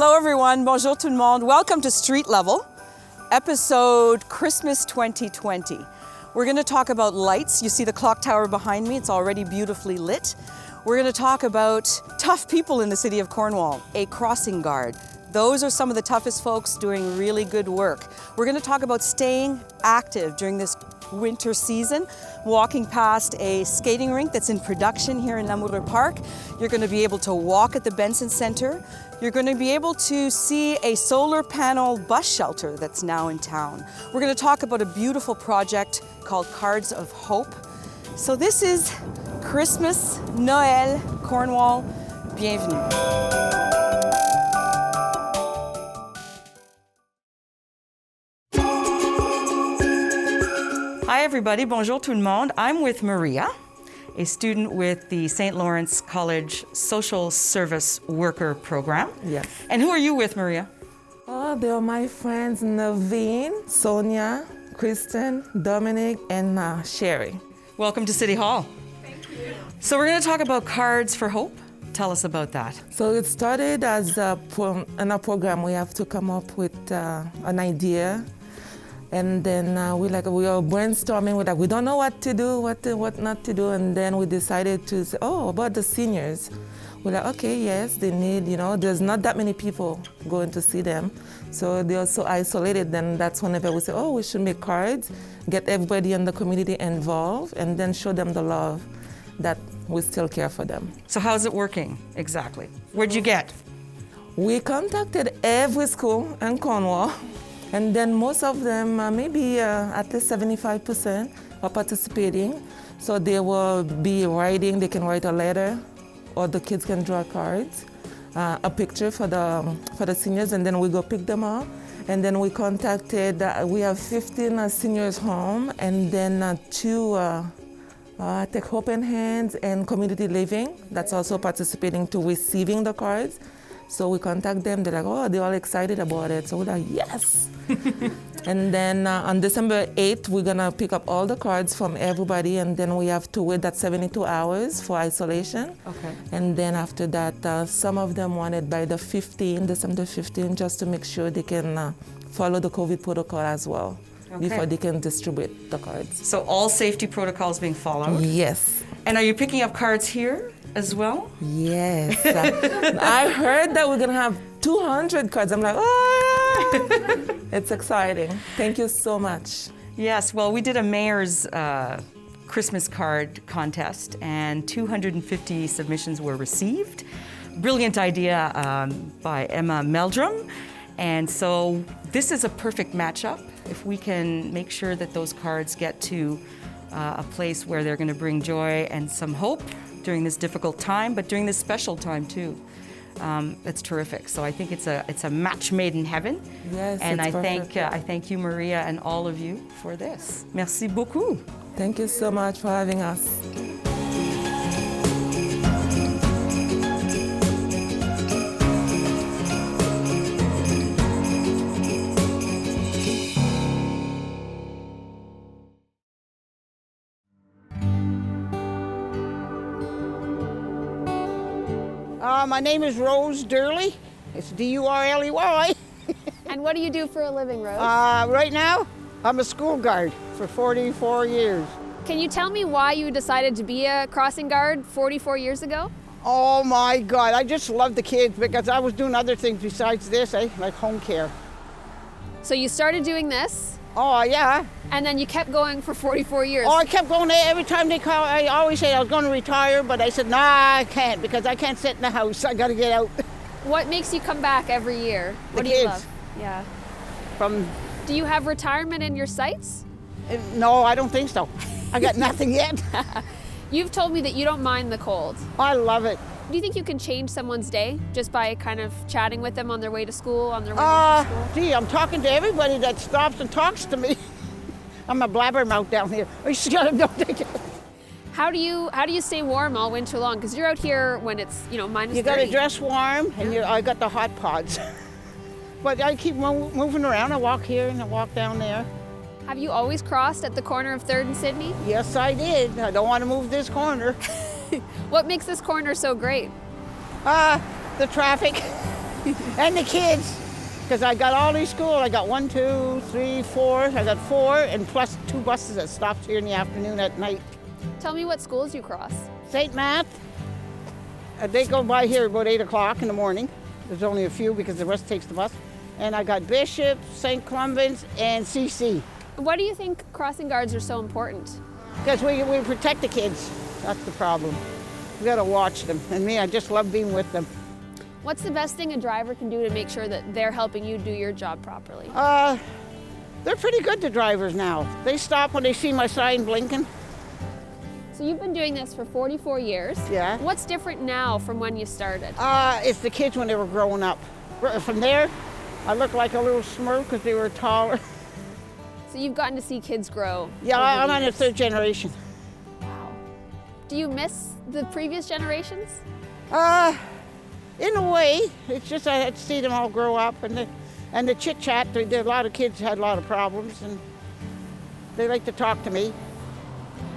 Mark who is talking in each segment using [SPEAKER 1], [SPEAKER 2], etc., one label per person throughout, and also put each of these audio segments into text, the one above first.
[SPEAKER 1] Hello everyone, bonjour tout le monde. Welcome to Street Level, episode Christmas 2020. We're going to talk about lights. You see the clock tower behind me, it's already beautifully lit. We're going to talk about tough people in the city of Cornwall, a crossing guard. Those are some of the toughest folks doing really good work. We're going to talk about staying active during this winter season, walking past a skating rink that's in production here in Lamoureux Park. You're going to be able to walk at the Benson Centre. You're going to be able to see a solar panel bus shelter that's now in town. We're going to talk about a beautiful project called Cards of Hope. So this is Christmas, Noël, Cornwall. Bienvenue. Hi everybody, bonjour tout le monde. I'm with Maria, a student with the St. Lawrence College Social Service Worker Program.
[SPEAKER 2] Yes.
[SPEAKER 1] And who are you with, Maria?
[SPEAKER 2] Oh, they are my friends Naveen, Sonia, Kristen, Dominic, and Sherry.
[SPEAKER 1] Welcome to City Hall.
[SPEAKER 3] Thank you.
[SPEAKER 1] So we're going to talk about Cards for Hope. Tell us about that.
[SPEAKER 2] So it started as in a program we have to come up with an idea. And then we were brainstorming. We don't know what to do, what not to do. And then we decided to say, about the seniors. We're like, okay, yes, they need, there's not that many people going to see them. So they're so isolated. Then that's whenever we say, we should make cards, get everybody in the community involved, and then show them the love that we still care for them.
[SPEAKER 1] So how's it working exactly? Where'd you get?
[SPEAKER 2] We contacted every school in Cornwall. And then most of them, maybe at least 75% are participating. So they will be writing, they can write a letter, or the kids can draw cards, a picture for the seniors, and then we go pick them up. And then we contacted, we have 15 seniors home, and then two Take Hope in Hands and Community Living, that's also participating to receiving the cards. So we contact them, they're like, they're all excited about it. So we're like, yes. And then on December 8th, we're gonna pick up all the cards from everybody, and then we have to wait that 72 hours for isolation.
[SPEAKER 1] Okay.
[SPEAKER 2] And then after that, some of them wanted by the December 15th, just to make sure they can follow the COVID protocol as well, before they can distribute the cards.
[SPEAKER 1] So all safety protocols being followed?
[SPEAKER 2] Yes.
[SPEAKER 1] And are you picking up cards here as well?
[SPEAKER 2] Yes. I heard that we're gonna have 200 cards. I'm like, It's exciting. Thank you so much.
[SPEAKER 1] Yes, well, we did a mayor's Christmas card contest, and 250 submissions were received. Brilliant idea by Emma Meldrum. And so this is a perfect matchup. If we can make sure that those cards get to a place where they're going to bring joy and some hope during this difficult time, but during this special time too. It's terrific. So I think it's a match made in heaven.
[SPEAKER 2] Yes,
[SPEAKER 1] and
[SPEAKER 2] it's
[SPEAKER 1] I thank you, Maria, and all of you for this. Merci beaucoup.
[SPEAKER 2] Thank you so much for having us.
[SPEAKER 3] My name is Rose Durley. It's D-U-R-L-E-Y.
[SPEAKER 4] And what do you do for a living, Rose?
[SPEAKER 3] Right now, I'm a school guard for 44 years.
[SPEAKER 4] Can you tell me why you decided to be a crossing guard 44 years ago?
[SPEAKER 3] Oh my God, I just love the kids because I was doing other things besides this, like home care.
[SPEAKER 4] So you started doing this,
[SPEAKER 3] Oh yeah.
[SPEAKER 4] and then you kept going for 44 years.
[SPEAKER 3] Oh, I kept going there every time they call. I always say I was going to retire, but I said, nah, I can't because I can't sit in the house. I got to get out.
[SPEAKER 4] What makes you come back every year? What do
[SPEAKER 3] kids.
[SPEAKER 4] you love? Yeah. Do you have retirement in your sights?
[SPEAKER 3] No, I don't think so. I got nothing yet.
[SPEAKER 4] You've told me that you don't mind the cold.
[SPEAKER 3] I love it.
[SPEAKER 4] Do you think you can change someone's day just by kind of chatting with them on their way to school, on their way home from school?
[SPEAKER 3] Gee, I'm talking to everybody that stops and talks to me. I'm a blabbermouth down here. Don't take it.
[SPEAKER 4] How do you stay warm all winter long? Because you're out here when it's minus 30.
[SPEAKER 3] You got to dress warm, and I got the hot pods. But I keep moving around. I walk here and I walk down there.
[SPEAKER 4] Have you always crossed at the corner of 3rd and Sydney?
[SPEAKER 3] Yes, I did. I don't want to move this corner.
[SPEAKER 4] What makes this corner so great?
[SPEAKER 3] The traffic. And the kids, because I got all these schools. I got 1, 2, 3, 4. I got 4, and plus 2 buses that stops here in the afternoon at night.
[SPEAKER 4] Tell me what schools you cross.
[SPEAKER 3] St. Matt, they go by here about 8 o'clock in the morning. There's only a few because the rest takes the bus. And I got Bishop, St. Columbans, and CC.
[SPEAKER 4] Why do you think crossing guards are so important?
[SPEAKER 3] Because we protect the kids. That's the problem. We got to watch them. And me, I just love being with them.
[SPEAKER 4] What's the best thing a driver can do to make sure that they're helping you do your job properly?
[SPEAKER 3] They're pretty good, the drivers now. They stop when they see my sign blinking.
[SPEAKER 4] So you've been doing this for 44 years.
[SPEAKER 3] Yeah.
[SPEAKER 4] What's different now from when you started?
[SPEAKER 3] It's the kids when they were growing up. From there, I look like a little smurf because they were taller.
[SPEAKER 4] So you've gotten to see kids grow.
[SPEAKER 3] Yeah,
[SPEAKER 4] over
[SPEAKER 3] I'm
[SPEAKER 4] the
[SPEAKER 3] on the
[SPEAKER 4] years.
[SPEAKER 3] 3rd generation.
[SPEAKER 4] Wow. Do you miss the previous generations?
[SPEAKER 3] In a way, it's just I had to see them all grow up and the chit chat. A lot of kids had a lot of problems, and they like to talk to me.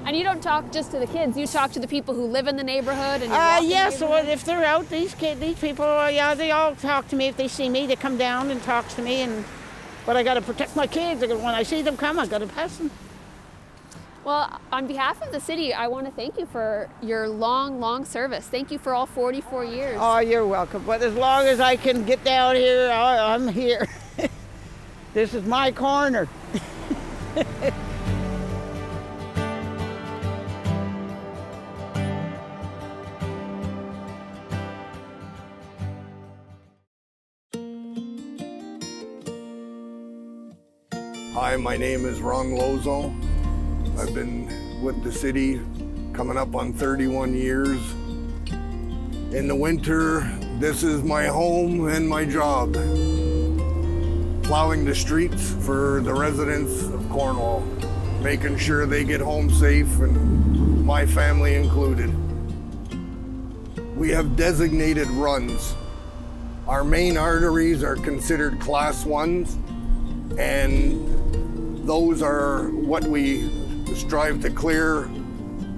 [SPEAKER 4] And you don't talk just to the kids, you talk to the people who live in the neighborhood and you walk in the
[SPEAKER 3] Yeah, so
[SPEAKER 4] neighborhood?
[SPEAKER 3] if they're out, these people, yeah, they all talk to me. If they see me, they come down and talk to me. But I got to protect my kids. When I see them come, I got to pass them.
[SPEAKER 4] Well, on behalf of the city, I want to thank you for your long, long service. Thank you for all 44 years.
[SPEAKER 3] Oh, you're welcome. But as long as I can get down here, I'm here. This is my corner.
[SPEAKER 5] Hi, my name is Ron Lozo. I've been with the city coming up on 31 years. In the winter, this is my home and my job. Plowing the streets for the residents of Cornwall, making sure they get home safe, and my family included. We have designated runs. Our main arteries are considered class 1s, and those are what we strive to clear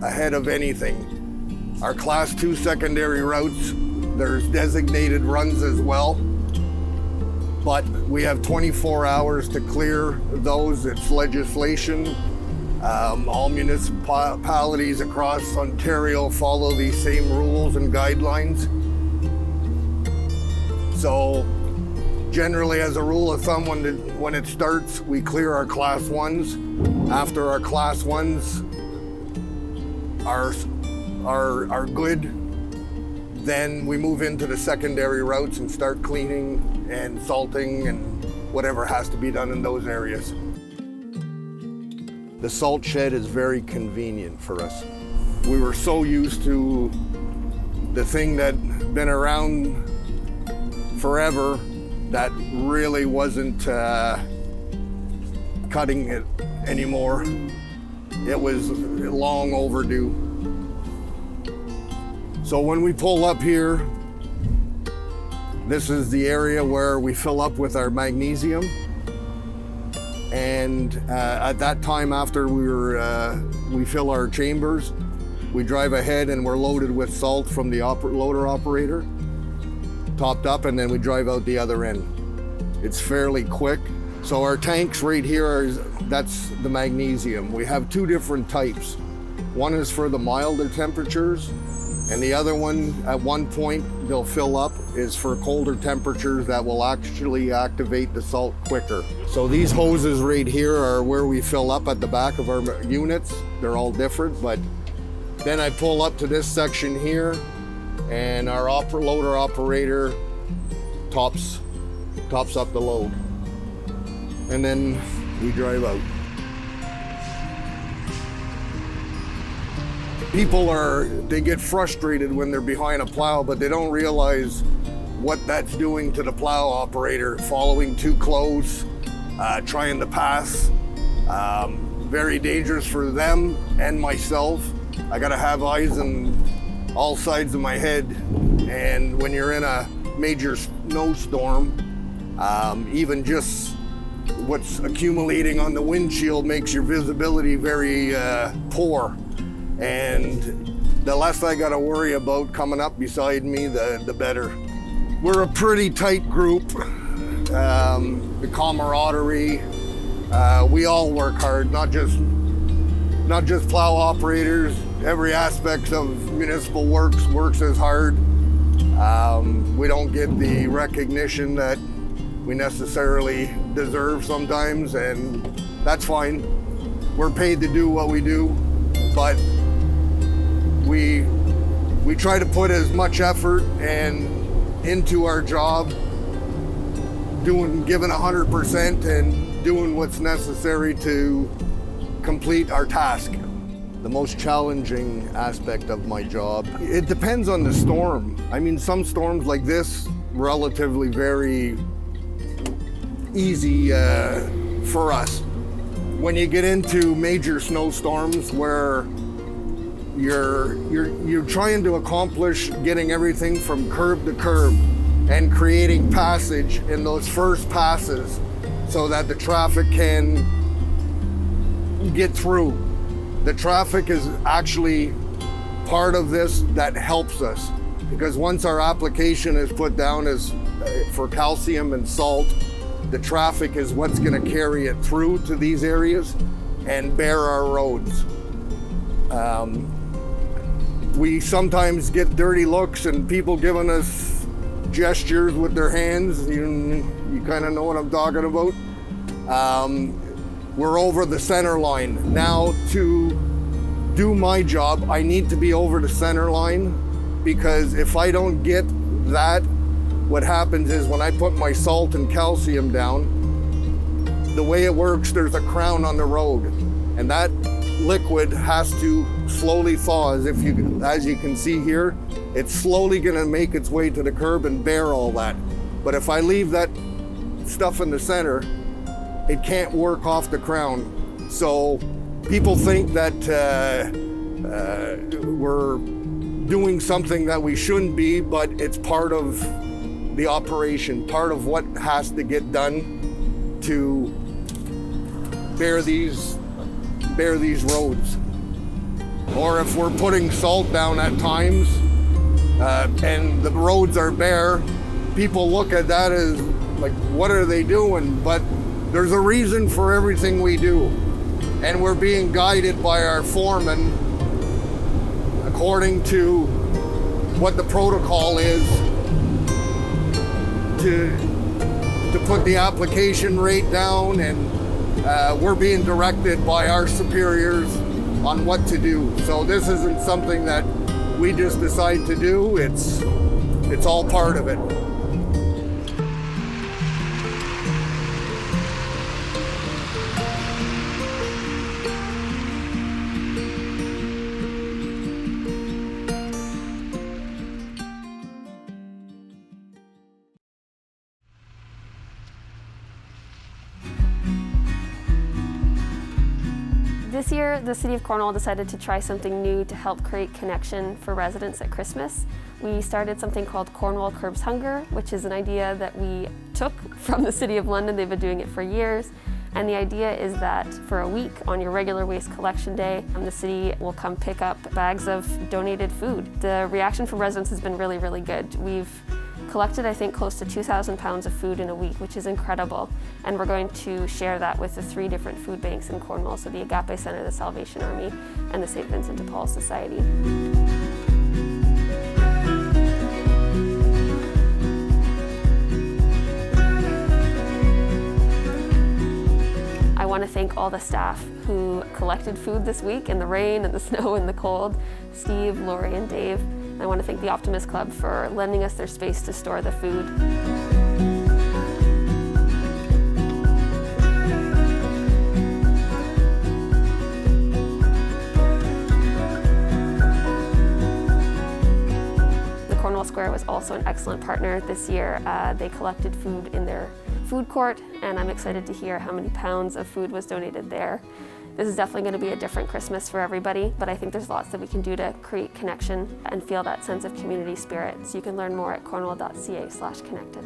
[SPEAKER 5] ahead of anything. Our class 2 secondary routes, there's designated runs as well, but we have 24 hours to clear those. It's legislation. All municipalities across Ontario follow these same rules and guidelines. So generally, as a rule of thumb, when it starts, we clear our class 1s. After our class 1s are good, then we move into the secondary routes and start cleaning and salting and whatever has to be done in those areas. The salt shed is very convenient for us. We were so used to the thing that been around forever that really wasn't cutting it anymore. It was long overdue. So when we pull up here, this is the area where we fill up with our magnesium. And at that time, after we fill our chambers, we drive ahead and we're loaded with salt from the loader operator, topped up, and then we drive out the other end. It's fairly quick. So our tanks right here, that's the magnesium. We have 2 different types. One is for the milder temperatures, and the other one, at one point, they'll fill up, is for colder temperatures that will actually activate the salt quicker. So these hoses right here are where we fill up at the back of our units. They're all different, but then I pull up to this section here, and our loader operator tops up the load. And then we drive out. People they get frustrated when they're behind a plow, but they don't realize what that's doing to the plow operator, following too close, trying to pass. Very dangerous for them and myself. I gotta have eyes on all sides of my head. And when you're in a major snowstorm, even just what's accumulating on the windshield makes your visibility very poor. And the less I gotta worry about coming up beside me, the better. We're a pretty tight group. The camaraderie, we all work hard, not just plow operators. Every aspect of municipal works as hard. We don't get the recognition that we necessarily deserve sometimes, and that's fine. We're paid to do what we do, but we try to put as much effort and into our job, giving 100% and doing what's necessary to complete our task. The most challenging aspect of my job, it depends on the storm. I mean, some storms like this, relatively very easy for us. When you get into major snowstorms where you're trying to accomplish getting everything from curb to curb and creating passage in those first passes so that the traffic can get through. The traffic is actually part of this that helps us, because once our application is put down as for calcium and salt, the traffic is what's going to carry it through to these areas and bear our roads. We sometimes get dirty looks and people giving us gestures with their hands. You kind of know what I'm talking about. We're over the center line. Now, to do my job, I need to be over the center line, because if I don't get that, what happens is when I put my salt and calcium down, the way it works, there's a crown on the road, and that liquid has to slowly thaw. As you can see here, it's slowly going to make its way to the curb and bear all that. But if I leave that stuff in the center, it can't work off the crown. So people think that we're doing something that we shouldn't be, but it's part of the operation, part of what has to get done to bear these roads. Or if we're putting salt down at times and the roads are bare, people look at that as like, what are they doing? But there's a reason for everything we do, and we're being guided by our foreman according to what the protocol is to put the application rate down, and we're being directed by our superiors on what to do. So this isn't something that we just decide to do, it's all part of it.
[SPEAKER 4] This year, the City of Cornwall decided to try something new to help create connection for residents at Christmas. We started something called Cornwall Curbs Hunger, which is an idea that we took from the City of London. They've been doing it for years. And the idea is that for a week on your regular waste collection day, the city will come pick up bags of donated food. The reaction from residents has been really, really good. We've collected, I think, close to 2,000 pounds of food in a week, which is incredible. And we're going to share that with the 3 different food banks in Cornwall, so the Agape Centre, the Salvation Army, and the St. Vincent de Paul Society. I want to thank all the staff who collected food this week in the rain and the snow and the cold. Steve, Lori, and Dave. I want to thank the Optimist Club for lending us their space to store the food. The Cornwall Square was also an excellent partner this year. They collected food in their food court, and I'm excited to hear how many pounds of food was donated there. This is definitely going to be a different Christmas for everybody, but I think there's lots that we can do to create connection and feel that sense of community spirit. So you can learn more at cornwall.ca/connected.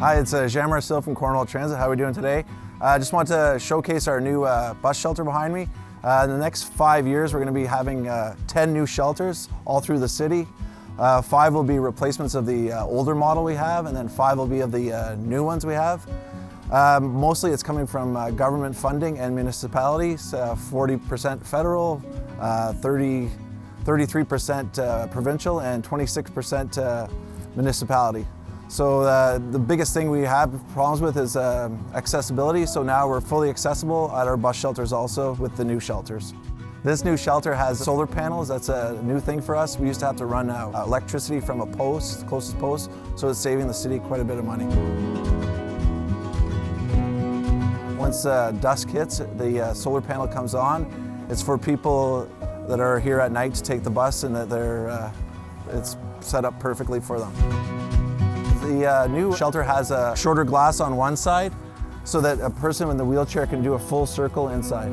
[SPEAKER 6] Hi, it's Jean Marcel from Cornwall Transit. How are we doing today? I just want to showcase our new bus shelter behind me. In the next 5 years, we're going to be having 10 new shelters all through the city. 5 will be replacements of the older model we have, and then 5 will be of the new ones we have. Mostly it's coming from government funding and municipalities, 40% federal, 33% provincial, and 26% municipality. So the biggest thing we have problems with is accessibility, so now we're fully accessible at our bus shelters also with the new shelters. This new shelter has solar panels. That's a new thing for us. We used to have to run electricity from a post, closest post, so it's saving the city quite a bit of money. Once dusk hits, the solar panel comes on. It's for people that are here at night to take the bus, and that it's set up perfectly for them. The new shelter has a shorter glass on one side so that a person in the wheelchair can do a full circle inside.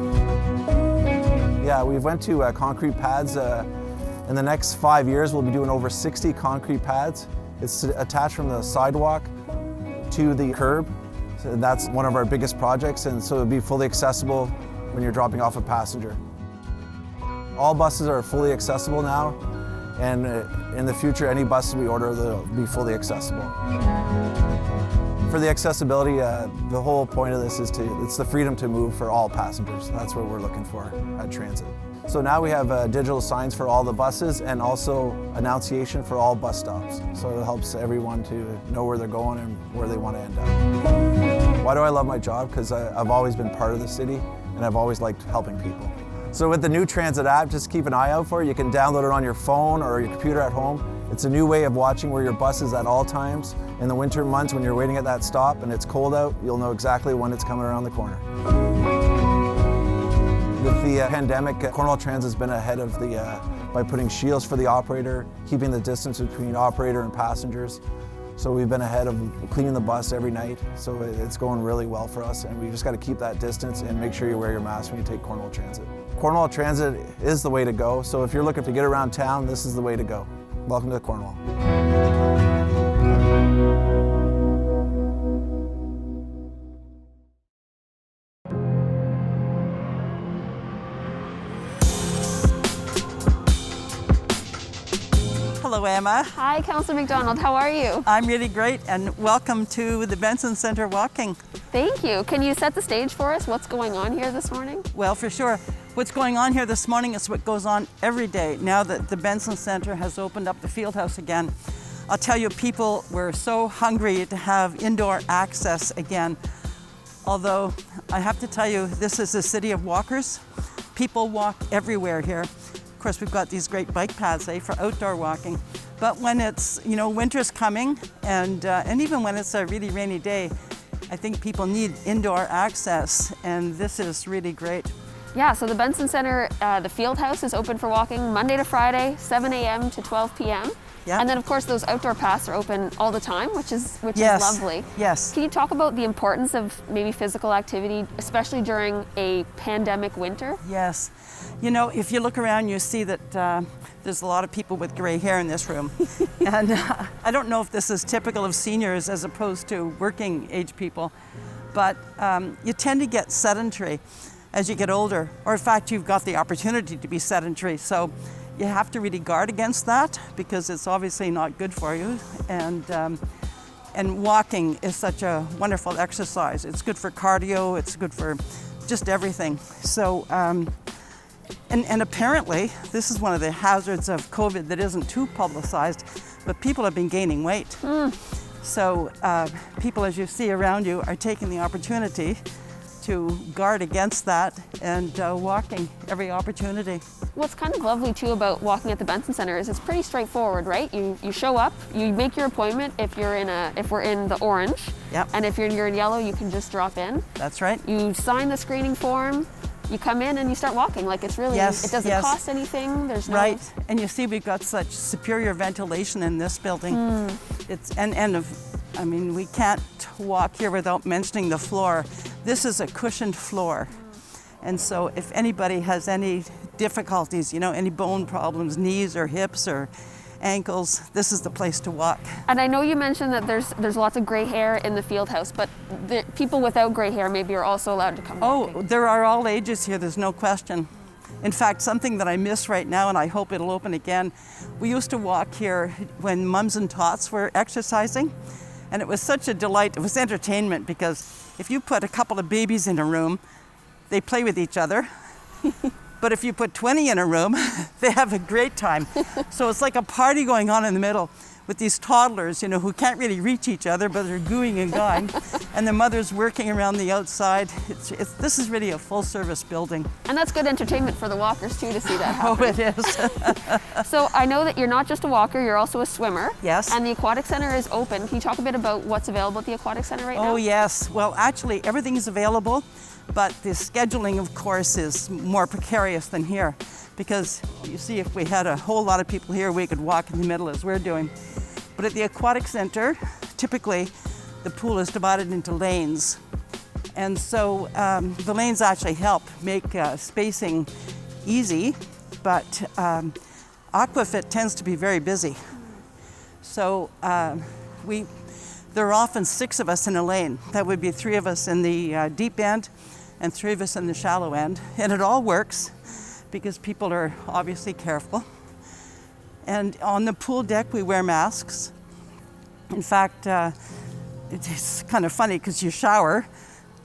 [SPEAKER 6] Yeah, we've went to concrete pads. In the next 5 years, we'll be doing over 60 concrete pads. It's attached from the sidewalk to the curb. So that's one of our biggest projects, and so it'll be fully accessible when you're dropping off a passenger. All buses are fully accessible now, and in the future, any buses we order, they'll be fully accessible. For the accessibility, the whole point of this is it's the freedom to move for all passengers. That's what we're looking for at transit. So now we have digital signs for all the buses and also annunciation for all bus stops. So it helps everyone to know where they're going and where they want to end up. Why do I love my job? Because I've always been part of the city and I've always liked helping people. So with the new transit app, just keep an eye out for it. You can download it on your phone or your computer at home. It's a new way of watching where your bus is at all times. In the winter months when you're waiting at that stop and it's cold out, you'll know exactly when it's coming around the corner. With the pandemic, Cornwall Transit's been ahead of by putting shields for the operator, keeping the distance between operator and passengers. So we've been ahead of cleaning the bus every night. So it's going really well for us, and we just got to keep that distance and make sure you wear your mask when you take Cornwall Transit. Cornwall Transit is the way to go, so if you're looking to get around town, this is the way to go. Welcome to Cornwall.
[SPEAKER 7] Hello, Emma.
[SPEAKER 4] Hi, Councillor McDonald. How are you?
[SPEAKER 7] I'm really great, and welcome to the Benson Centre walking.
[SPEAKER 4] Thank you. Can you set the stage for us? What's going on here this morning?
[SPEAKER 7] Well, for sure. What's going on here this morning is what goes on every day now that the Benson Centre has opened up the field house again. I'll tell you, people were so hungry to have indoor access again. Although, I have to tell you, this is a city of walkers. People walk everywhere here. Of course, we've got these great bike paths, for outdoor walking. But when it's, winter's coming, and even when it's a really rainy day, I think people need indoor access, and this is really great.
[SPEAKER 4] Yeah, so the Benson Centre, the field house is open for walking Monday to Friday, 7 a.m. to 12 p.m.
[SPEAKER 7] Yeah.
[SPEAKER 4] And then of course those outdoor paths are open all the time, which is
[SPEAKER 7] Yes.
[SPEAKER 4] lovely.
[SPEAKER 7] Yes.
[SPEAKER 4] Can you talk about the importance of maybe physical activity, especially during a pandemic winter?
[SPEAKER 7] Yes. If you look around, you see that there's a lot of people with gray hair in this room. And I don't know if this is typical of seniors as opposed to working age people, but you tend to get sedentary as you get older, or in fact, you've got the opportunity to be sedentary. So you have to really guard against that because it's obviously not good for you. And walking is such a wonderful exercise. It's good for cardio, it's good for just everything. So, and apparently, this is one of the hazards of COVID that isn't too publicized, but people have been gaining weight. So people, as you see around you, are taking the opportunity to guard against that and walking every opportunity.
[SPEAKER 4] What's kind of lovely too about walking at the Benson Centre is it's pretty straightforward, right? You show up, you make your appointment if we're in the orange.
[SPEAKER 7] Yep.
[SPEAKER 4] And if you're in yellow, you can just drop in.
[SPEAKER 7] That's right.
[SPEAKER 4] You sign the screening form, you come in and you start walking. Like it's really,
[SPEAKER 7] Yes,
[SPEAKER 4] it doesn't
[SPEAKER 7] yes.
[SPEAKER 4] cost anything. There's no.
[SPEAKER 7] Right, and you see we've got such superior ventilation in this building. We can't walk here without mentioning the floor. This is a cushioned floor. And so if anybody has any difficulties, any bone problems, knees or hips or ankles, this is the place to walk.
[SPEAKER 4] And I know you mentioned that there's lots of gray hair in the field house, but the people without gray hair maybe are also allowed to come walking.
[SPEAKER 7] Oh, there are all ages here, there's no question. In fact, something that I miss right now, and I hope it'll open again, we used to walk here when mums and tots were exercising, and it was such a delight. It was entertainment, because if you put a couple of babies in a room, they play with each other. But if you put 20 in a room, they have a great time. So it's like a party going on in the middle with these toddlers, you know, who can't really reach each other, but they're gooing and gawing, and the mother's working around the outside. This is really a full-service building.
[SPEAKER 4] And that's good entertainment for the walkers too, to see that happen.
[SPEAKER 7] Oh, it is.
[SPEAKER 4] So I know that you're not just a walker, you're also a swimmer.
[SPEAKER 7] Yes.
[SPEAKER 4] And the Aquatic Centre is open. Can you talk a bit about what's available at the Aquatic Centre right now?
[SPEAKER 7] Oh, yes. Well, actually, everything is available, but the scheduling, of course, is more precarious than here, because you see, if we had a whole lot of people here, we could walk in the middle as we're doing. But at the Aquatic Centre, typically the pool is divided into lanes. And so the lanes actually help make spacing easy, but Aquafit tends to be very busy. So there are often 6 of us in a lane. That would be 3 of us in the deep end and 3 of us in the shallow end. And it all works because people are obviously careful. And on the pool deck, we wear masks. In fact, it's kind of funny because you shower,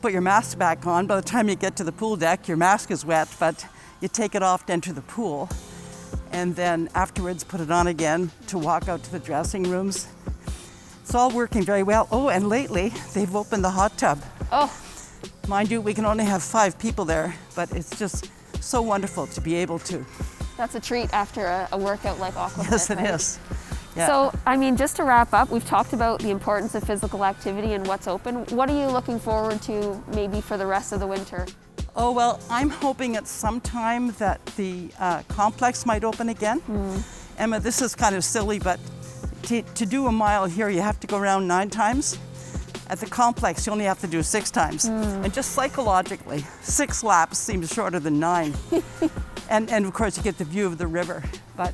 [SPEAKER 7] put your mask back on. By the time you get to the pool deck, your mask is wet, but you take it off to enter the pool. And then afterwards, put it on again to walk out to the dressing rooms. It's all working very well. Oh, and lately, they've opened the hot tub.
[SPEAKER 4] Oh.
[SPEAKER 7] Mind you, we can only have 5 people there, but it's just so wonderful to be able to.
[SPEAKER 4] That's a treat after a workout like Aquafit.
[SPEAKER 7] Yes, it
[SPEAKER 4] right?
[SPEAKER 7] is. Yeah.
[SPEAKER 4] So, I mean, just to wrap up, we've talked about the importance of physical activity and what's open. What are you looking forward to maybe for the rest of the winter?
[SPEAKER 7] Oh, well, I'm hoping at some time that the complex might open again. Emma, this is kind of silly, but to do a mile here, you have to go around 9 times. At the complex, you only have to do 6 times. And just psychologically, 6 laps seems shorter than 9. And of course, you get the view of the river. But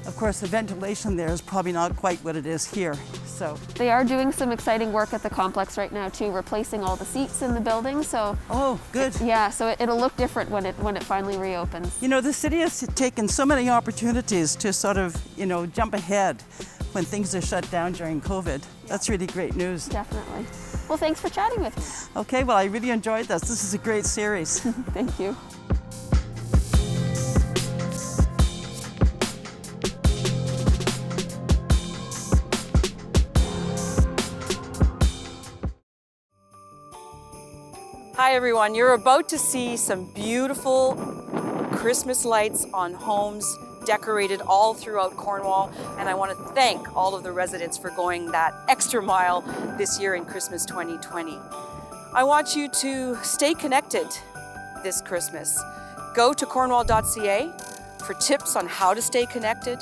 [SPEAKER 7] of course, the ventilation there is probably not quite what it is here. So
[SPEAKER 4] they are doing some exciting work at the complex right now too, replacing all the seats in the building. So
[SPEAKER 7] oh, good.
[SPEAKER 4] Yeah, so it'll look different when it finally reopens.
[SPEAKER 7] You know, the city has taken so many opportunities to sort of, you know, jump ahead when things are shut down during COVID. That's really great news.
[SPEAKER 4] Definitely. Well, thanks for chatting with me.
[SPEAKER 7] Okay, well, I really enjoyed this. This is a great series.
[SPEAKER 4] Thank you.
[SPEAKER 1] Hi everyone, you're about to see some beautiful Christmas lights on homes decorated all throughout Cornwall, and I want to thank all of the residents for going that extra mile this year in Christmas 2020. I want you to stay connected this Christmas. Go to cornwall.ca for tips on how to stay connected.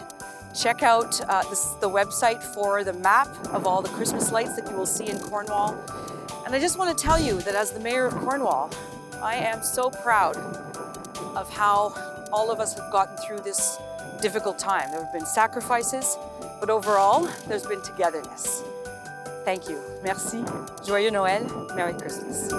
[SPEAKER 1] Check out the website for the map of all the Christmas lights that you will see in Cornwall. And I just want to tell you that as the Mayor of Cornwall, I am so proud of how all of us have gotten through this difficult time. There have been sacrifices, but overall, there's been togetherness. Thank you. Merci. Joyeux Noël. Merry Christmas.